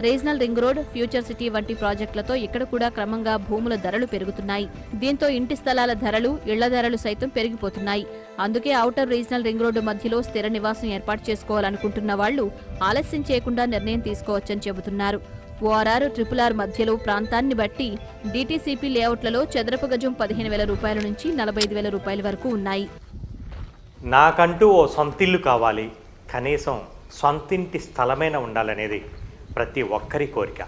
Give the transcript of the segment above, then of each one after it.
Regional ring road, future city వంటి ప్రాజెక్టులతో ఇక్కడ కూడా క్రమంగా భూముల ధరలు పెరుగుతున్నాయి. దీంతో ఇంటి స్థలాల ధరలు, ఇళ్ల ధరలు సైతం పెరిగిపోతున్నాయి. అందుకే ఔటర్ రీజనల్ రింగ్ రోడ్డు మధ్యలో స్థిర నివాసం ఏర్పాటు చేసుకోవాలనుకుంటున్న వాళ్లు ఆలస్యం చేయకుండా నిర్ణయం తీసుకోవచ్చని చెబుతున్నారు. ఓఆర్ఆర్, RRR మధ్యలో ప్రాంతాన్ని బట్టి డీటీసీపీ లేఅవుట్లలో చదరపు గజం 15,000 రూపాయల నుంచి 45,000 రూపాయల వరకు ఉన్నాయి. నాకంటూ ఓ సొంతిల్లు కావాలి, కనీసం సొంతింటి స్థలమైనా ఉండాలనేది ప్రతి ఒక్కరి కోరిక.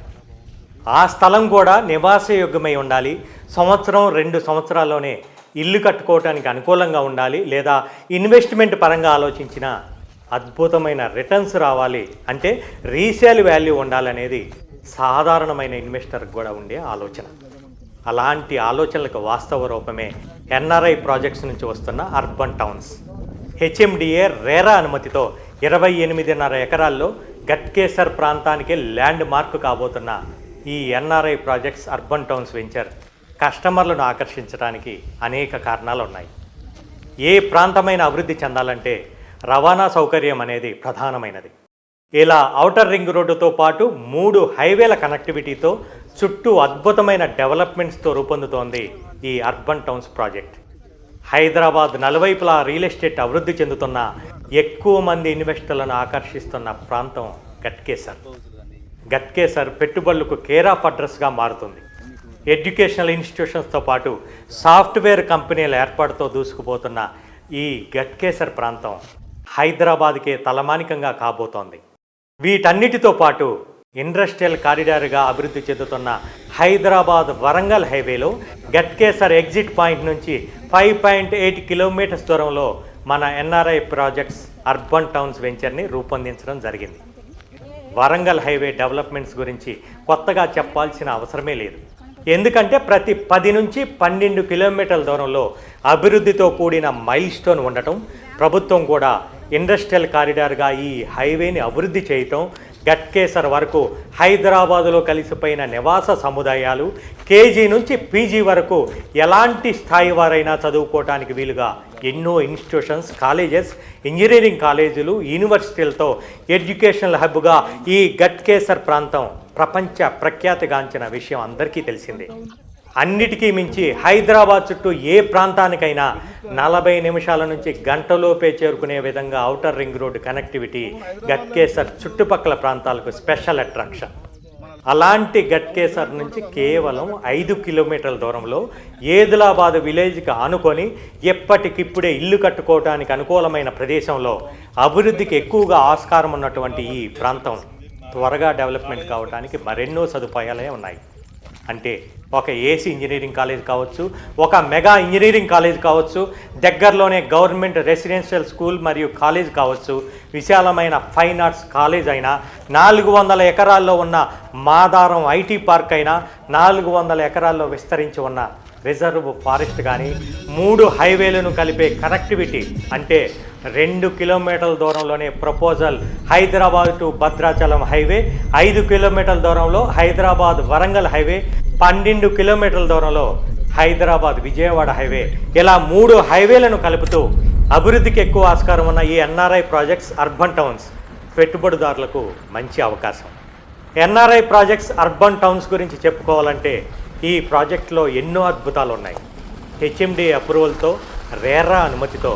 ఆ స్థలం కూడా నివాసయోగ్యమై ఉండాలి. సంవత్సరం 2 సంవత్సరాల్లోనే ఇల్లు కట్టుకోవడానికి అనుకూలంగా ఉండాలి. లేదా ఇన్వెస్ట్మెంట్ పరంగా ఆలోచించిన అద్భుతమైన రిటర్న్స్ రావాలి అంటే రీసేల్ వాల్యూ ఉండాలనేది సాధారణమైన ఇన్వెస్టర్కి కూడా ఉండే ఆలోచన. అలాంటి ఆలోచనలకు వాస్తవ రూపమే ఎన్ఆర్ఐ ప్రాజెక్ట్స్ నుంచి వస్తున్న అర్బన్ టౌన్స్. HMDA రేరా అనుమతితో 28.5 ఎకరాల్లో గట్కేసర్ ప్రాంతానికి ల్యాండ్ మార్క్ కాబోతున్న ఈ NRI projects urban towns venture కస్టమర్లను ఆకర్షించడానికి అనేక కారణాలు ఉన్నాయి. ఏ ప్రాంతమైన అభివృద్ధి చెందాలంటే రవాణా సౌకర్యం అనేది ప్రధానమైనది. ఇలా ఔటర్ రింగ్ రోడ్డుతో పాటు 3 హైవేల కనెక్టివిటీతో చుట్టూ అద్భుతమైన డెవలప్మెంట్స్తో రూపొందుతోంది ఈ అర్బన్ టౌన్స్ ప్రాజెక్ట్. హైదరాబాద్ నలువైపులా రియల్ ఎస్టేట్ అభివృద్ధి చెందుతున్న, ఎక్కువ మంది ఇన్వెస్టర్లను ఆకర్షిస్తున్న ప్రాంతం గట్కేసర్. గట్కేసర్ పెట్టుబడులకు కేర్ ఆఫ్ అడ్రస్గా మారుతుంది. ఎడ్యుకేషనల్ ఇన్స్టిట్యూషన్స్తో పాటు సాఫ్ట్వేర్ కంపెనీల ఏర్పాటుతో దూసుకుపోతున్న ఈ గట్కేసర్ ప్రాంతం హైదరాబాద్కే తలమానికంగా కాబోతోంది. వీటన్నిటితో పాటు ఇండస్ట్రియల్ కారిడార్గా అభివృద్ధి చెందుతున్న హైదరాబాద్ వరంగల్ హైవేలో గట్కేసర్ ఎగ్జిట్ పాయింట్ నుంచి 5.8 కిలోమీటర్స్ దూరంలో మన ఎన్ఆర్ఐ ప్రాజెక్ట్స్ అర్బన్ టౌన్స్ వెంచర్ని రూపొందించడం జరిగింది. వరంగల్ హైవే డెవలప్మెంట్స్ గురించి కొత్తగా చెప్పాల్సిన అవసరమే లేదు. ఎందుకంటే ప్రతి 10 నుంచి 12 కిలోమీటర్ల దూరంలో అభివృద్ధితో కూడిన మైల్ స్టోన్ ఉండటం, ప్రభుత్వం కూడా ఇండస్ట్రియల్ కారిడార్గా ఈ హైవేని అభివృద్ధి చేయటం, గట్కేసర్ వరకు హైదరాబాదులో కలిసిపోయిన నివాస సముదాయాలు, కేజీ నుంచి పీజీ వరకు ఎలాంటి స్థాయి వారైనా చదువుకోవటానికి వీలుగా ఎన్నో ఇన్స్టిట్యూషన్స్, కాలేజెస్, ఇంజనీరింగ్ కాలేజీలు, యూనివర్సిటీలతో ఎడ్యుకేషనల్ హబ్గా ఈ గట్కేసర్ ప్రాంతం ప్రపంచ ప్రఖ్యాతిగాంచిన విషయం అందరికీ తెలిసిందే. అన్నిటికీ మించి హైదరాబాద్ చుట్టూ ఏ ప్రాంతానికైనా 40 నిమిషాల నుంచి గంటలోపే చేరుకునే విధంగా outer ring road connectivity Ghatkesar చుట్టుపక్కల ప్రాంతాలకు స్పెషల్ అట్రాక్షన్. అలాంటి గట్కేసర్ నుంచి కేవలం 5 కిలోమీటర్ల దూరంలో ఏదిలాబాద్ విలేజ్కి ఆనుకొని ఎప్పటికిప్పుడే ఇల్లు కట్టుకోవడానికి అనుకూలమైన ప్రదేశంలో అభివృద్ధికి ఎక్కువగా ఆస్కారం ఉన్నటువంటి ఈ ప్రాంతం త్వరగా డెవలప్మెంట్ కావడానికి మరెన్నో సదుపాయాలే ఉన్నాయి. అంటే ఒక ఏసీ ఇంజనీరింగ్ కాలేజ్ కావచ్చు, ఒక మెగా ఇంజనీరింగ్ కాలేజ్ కావచ్చు, దగ్గరలోనే గవర్నమెంట్ రెసిడెన్షియల్ స్కూల్ మరియు కాలేజ్ కావచ్చు, విశాలమైన ఫైన్ ఆర్ట్స్ కాలేజ్ అయినా, 400 ఎకరాల్లో ఉన్న మాదారం ఐటీ పార్క్ అయినా, 400 ఎకరాల్లో విస్తరించి ఉన్న రిజర్వ్ ఫారెస్ట్ కానీ, 3 హైవేలను కలిపే కనెక్టివిటీ అంటే 2 కిలోమీటర్ల దూరంలోనే proposal Hyderabad to Bhadrachalam highway, 5 కిలోమీటర్ల దూరంలో హైదరాబాద్ వరంగల్ హైవే, 12 కిలోమీటర్ల దూరంలో హైదరాబాద్ విజయవాడ హైవే, ఇలా 3 హైవేలను కలుపుతూ అభివృద్ధికి ఎక్కువ ఆస్కారం ఉన్న ఈ ఎన్ఆర్ఐ ప్రాజెక్ట్స్ అర్బన్ టౌన్స్ పెట్టుబడిదారులకు మంచి అవకాశం. ఎన్ఆర్ఐ ప్రాజెక్ట్స్ అర్బన్ టౌన్స్ గురించి చెప్పుకోవాలంటే ఈ ప్రాజెక్టులో ఎన్నో అద్భుతాలు ఉన్నాయి. HMDA అప్రూవల్తో, రేరా అనుమతితో,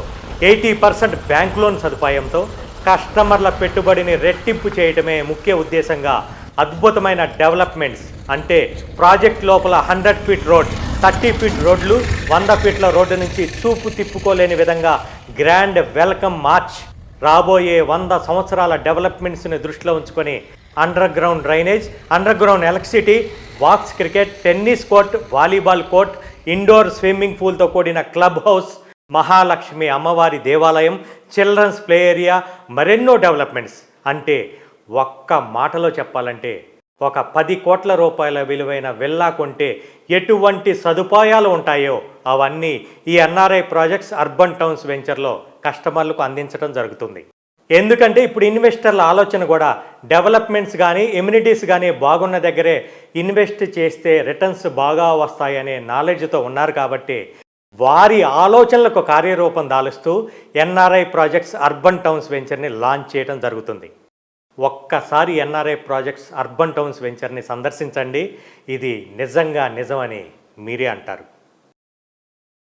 80% బ్యాంక్ లోన్ సదుపాయంతో కస్టమర్ల పెట్టుబడిని రెట్టింపు చేయటమే ముఖ్య ఉద్దేశంగా అద్భుతమైన డెవలప్మెంట్స్ అంటే ప్రాజెక్ట్ లోపల 100 ఫీట్ రోడ్, 30 ఫీట్ రోడ్లు, 100 ఫీట్ల రోడ్డు నుంచి చూపు తిప్పుకోలేని విధంగా గ్రాండ్ వెల్కమ్ మార్చ్, రాబోయే 100 సంవత్సరాల డెవలప్మెంట్స్ని దృష్టిలో ఉంచుకొని underground drainage, underground electricity, box cricket, tennis court, volleyball court, indoor swimming పూల్తో కూడిన క్లబ్ హౌస్, మహాలక్ష్మి అమ్మవారి దేవాలయం, చిల్డ్రన్స్ ప్లే ఏరియా, మరెన్నో డెవలప్మెంట్స్. అంటే ఒక్క మాటలో చెప్పాలంటే ఒక 10 కోట్ల రూపాయల విలువైన విల్లా కొంటే ఎటువంటి సదుపాయాలు ఉంటాయో అవన్నీ ఈ ఎన్ఆర్ఐ ప్రాజెక్ట్స్ అర్బన్ టౌన్స్ వెంచర్లో కస్టమర్లకు అందించడం జరుగుతుంది. ఎందుకంటే ఇప్పుడు ఇన్వెస్టర్ల ఆలోచన కూడా డెవలప్మెంట్స్ కానీ ఎమ్యూనిటీస్ కానీ బాగున్న దగ్గరే ఇన్వెస్ట్ చేస్తే రిటర్న్స్ బాగా వస్తాయనే నాలెడ్జ్తో ఉన్నారు కాబట్టి వారి ఆలోచనలకు కార్యరూపం దాలుస్తూ ఎన్ఆర్ఐ ప్రాజెక్ట్స్ అర్బన్ టౌన్స్ వెంచర్ని లాంచ్ చేయడం జరుగుతుంది. ఒక్కసారి ఎన్ఆర్ఐ ప్రాజెక్ట్స్ అర్బన్ టౌన్స్ వెంచర్ని సందర్శించండి. ఇది నిజంగా నిజమని మీరే అంటారు.